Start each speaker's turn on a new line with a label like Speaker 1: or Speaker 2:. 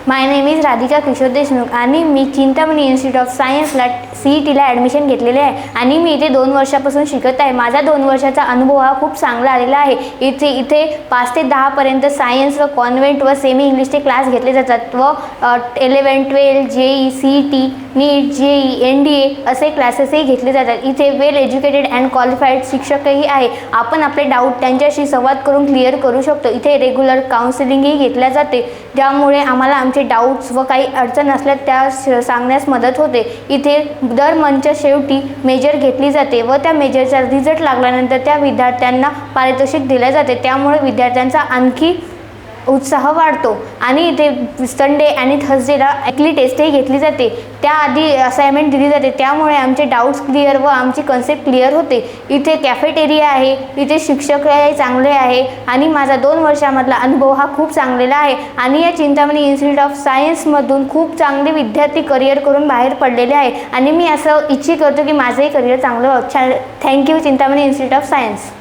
Speaker 1: My name is Radhika Kishor Deshmukh आणि मी Chintamani institute of सायन्सला CETला ॲडमिशन घेतलेले आहे आणि मी इथे 2 वर्षापासून शिकत आहे. माझा 2 वर्षाचा अनुभव हा खूप चांगला आलेला आहे. इथे 5 ते 10 पर्यंत सायन्स व कॉन्व्हेंट व सेमी इंग्लिशचे क्लास घेतले जातात व 11, 12 JEE, CET, नीट, JEE, NDA असे क्लासेसही घेतले जातात. इथे वेल एज्युकेटेड अँड क्वालिफाईड शिक्षकही आहे. आपण आपले डाऊट त्यांच्याशी संवाद करून क्लिअर करू शकतो. इथे रेग्युलर काउन्सिलिंगही घेतल्या जाते, ज्यामुळे आम्हाला आमचे डाऊट्स व काही अडचण असल्यास त्या सांगण्यास मदत होते. इथे दर मंथच्या शेवटी मेजर घेतली जाते व त्या मेजरचा रिझल्ट लागल्यानंतर त्या विद्यार्थ्यांना पारितोषिक दिले जाते. त्यामुळे विद्यार्थ्यांचा आणखी उत्साह वाढतो. आणि इथे संडे आणि थर्सडेला ॲक्ली टेस्टही घेतली जाते. त्याआधी असाइनमेंट दिली जाते, त्यामुळे आमचे डाऊट्स क्लिअर व आमची कन्सेप्ट क्लिअर होते. इथे कॅफेटेरिया आहे, इथे शिक्षकही चांगले आहे आणि माझा 2 वर्षामधला अनुभव हा खूप चांगलेला आहे. आणि या चिंतामणी इन्स्टिट्यूट ऑफ सायन्समधून खूप चांगले विद्यार्थी करिअर करून बाहेर पडलेले आहे आणि मी असं इच्छा करतो की माझंही करिअर चांगलं व्हावं. Thank you Chintamani institute of science.